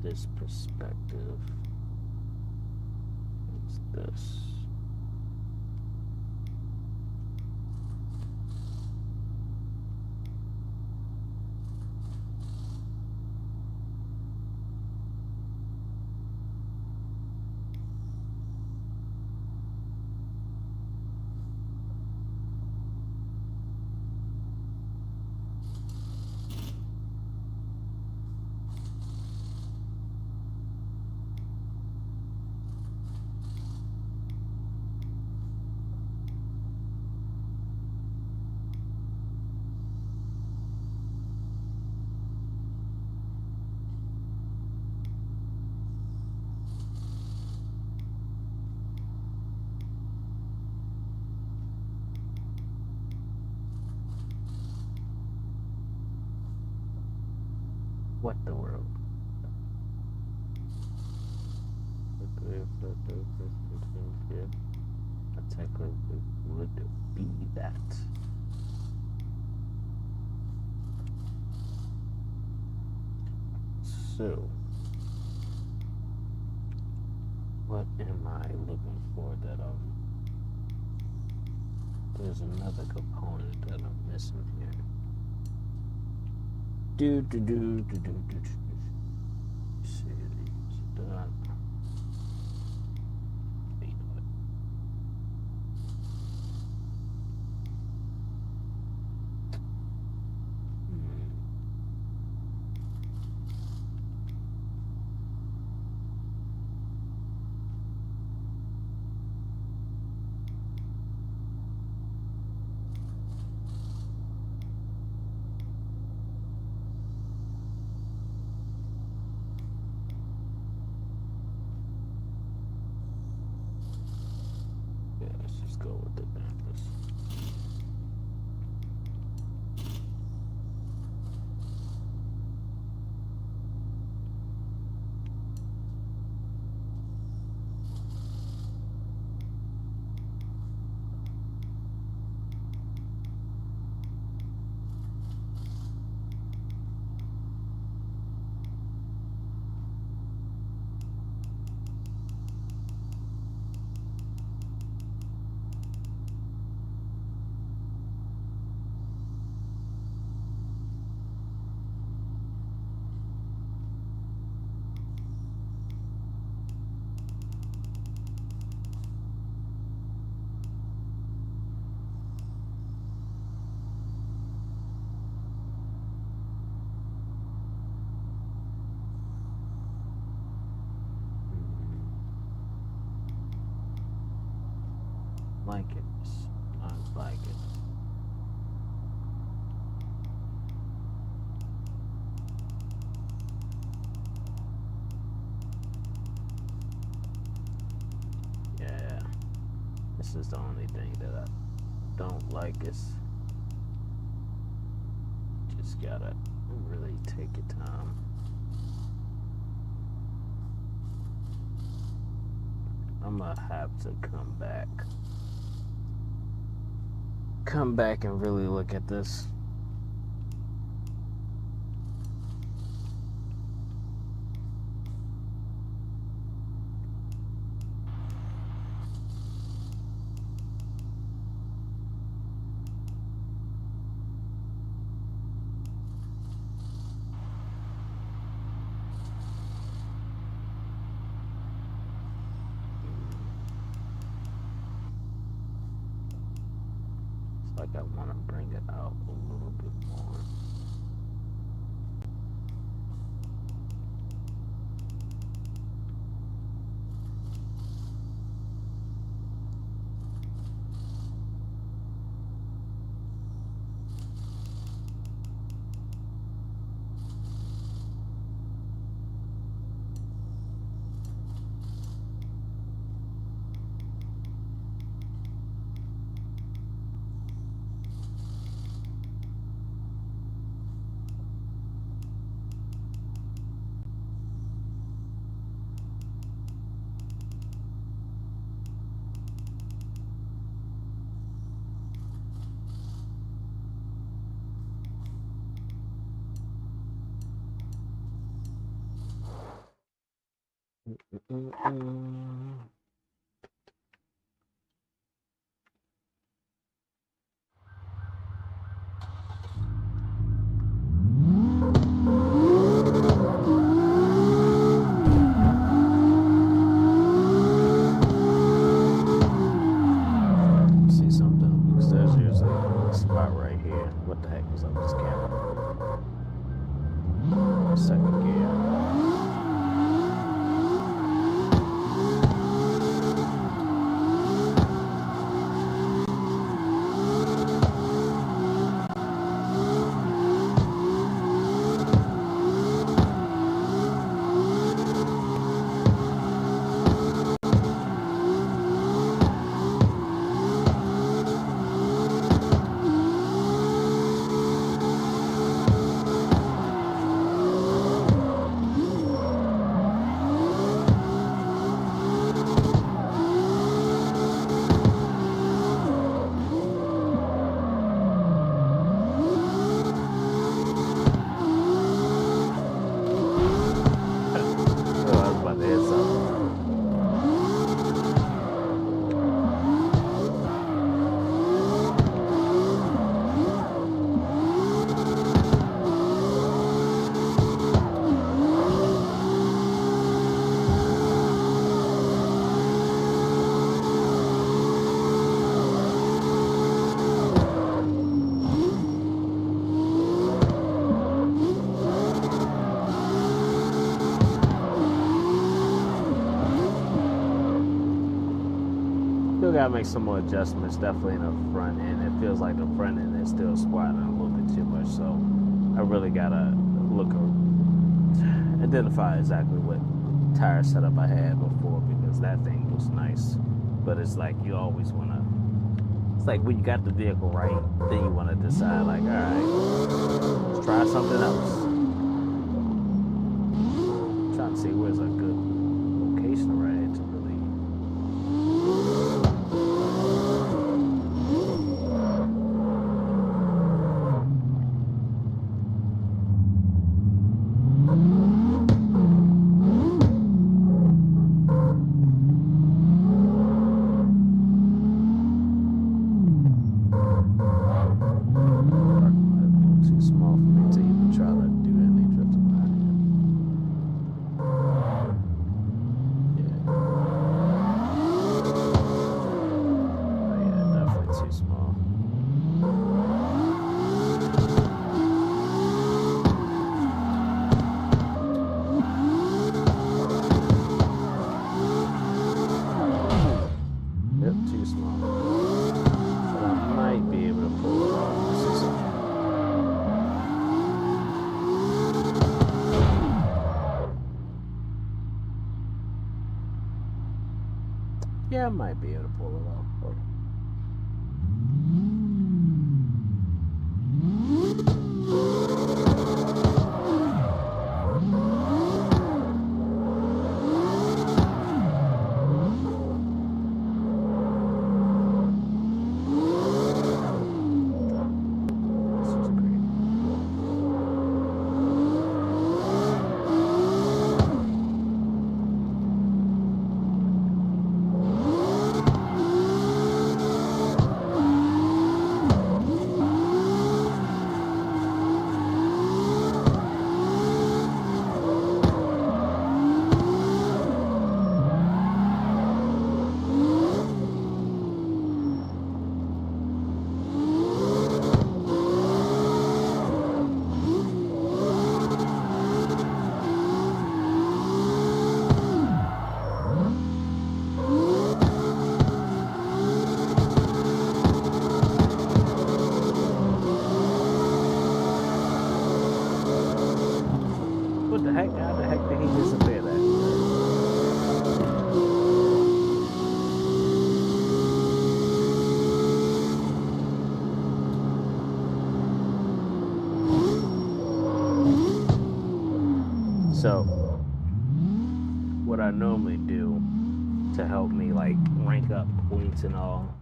This perspective. What's this? What the world? I technically would be that. So, what am I looking for that there's another component that I'm missing here. See, it's done. like it. I like it. Yeah, this is the only thing that I don't like. Is just gotta really take your time. I'm gonna have to come back and really look at this. It's like I want to bring it out a little bit more. See something? Because there's usually a spot right here. What the heck was up with this camera? Second gear. Still gotta make some more adjustments, definitely in the front end. It feels like the front end is still squatting a little bit too much, so I really gotta identify exactly what tire setup I had before, because that thing was nice, but it's like you always wanna. It's like when you got the vehicle right, then you wanna decide like, all right, let's try something else. I'm trying to see where's a good location right here to really. Too small for me to even try to Yeah, I might be able to pull it off. Hold on. This is great. What the heck? How the heck did he disappear that? So, what I normally do to help me like rank up points and all,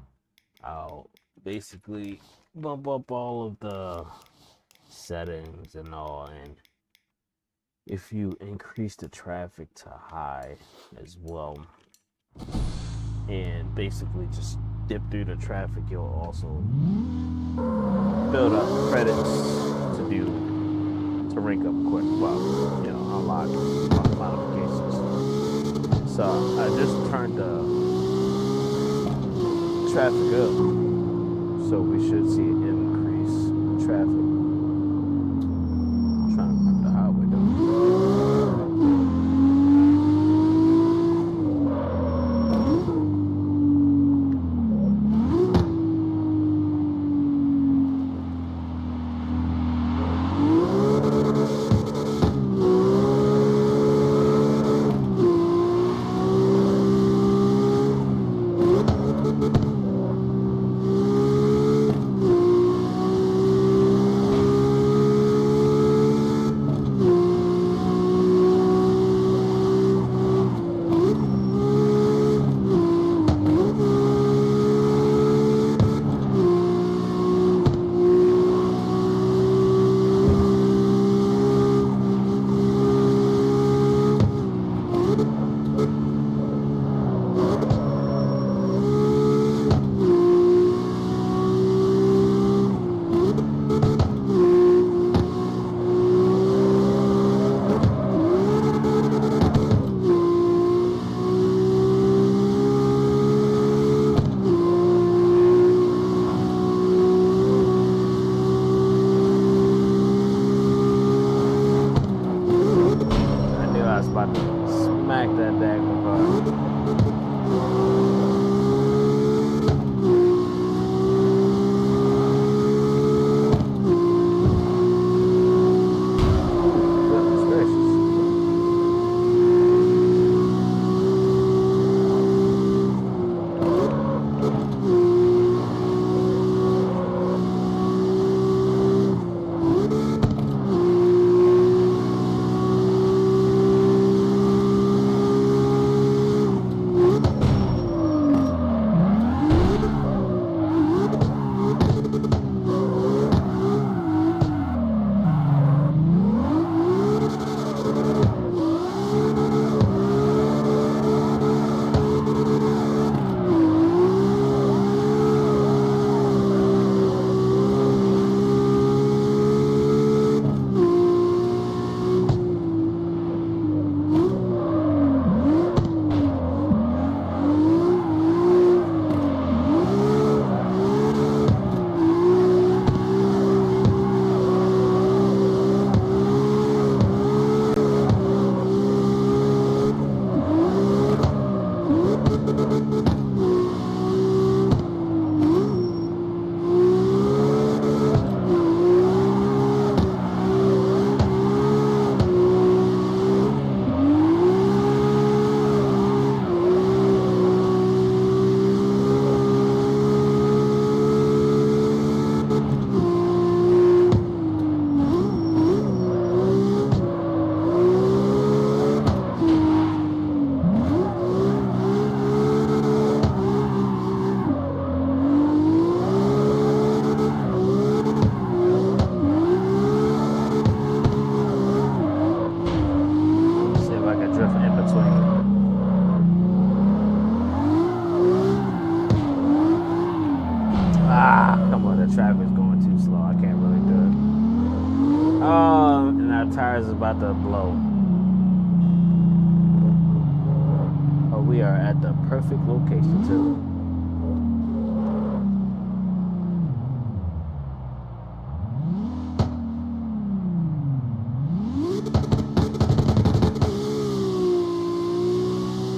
I'll basically bump up all of the settings and all, and if you increase the traffic to high as well, and basically just dip through the traffic, you'll also build up credits to rank up quick. Well, unlock modifications. So I just turned the traffic up, so we should see an increase in traffic. I'm trying to remember the highway though. Smack that daggone car. Goodness gracious. our tires is about to blow. Oh, we are at the perfect location too.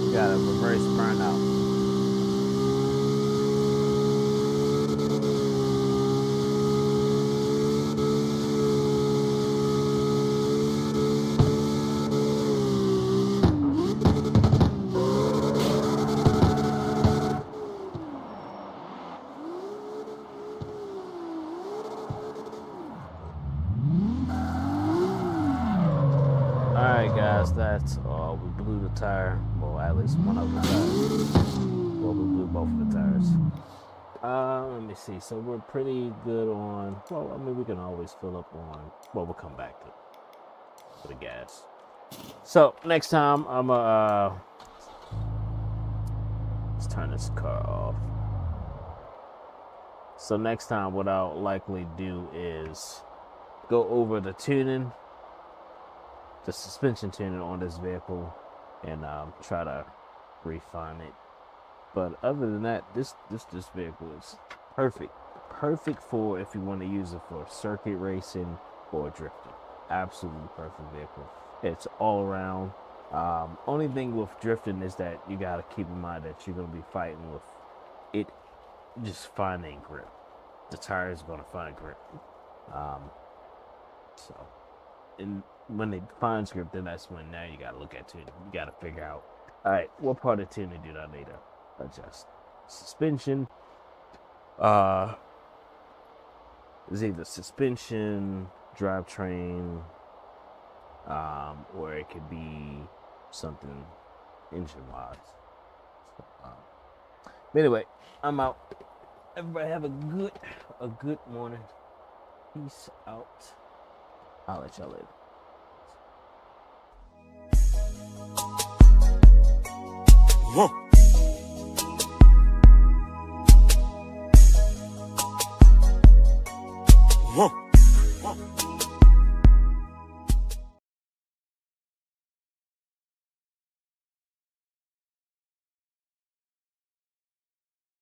We got a reverse burnout. Alright guys, that's all. We blew the tire. Well, at least one of the tires. Well, we blew both of the tires. Let me see. So we're pretty good on, well, I mean, we can always fill up on, well, we'll come back to the gas. So next time I'm let's turn this car off. So next time what I'll likely do is go over the tuning, the suspension tuning on this vehicle, and try to refine it. But other than that, this vehicle is perfect for if you want to use it for circuit racing or drifting. Absolutely perfect vehicle. It's all around. Only thing with drifting is that you got to keep in mind that you're going to be fighting with it just finding grip. The tire is going to find grip. And when it finds grip, then that's when now you got to look at tuning. You got to figure out, all right, what part of tuning do I need to adjust? Suspension. Is either suspension, drivetrain, or it could be something engine-wise. But anyway, I'm out. Everybody have a good morning. Peace out. I'll let y'all later. Whoa. Whoa. Whoa.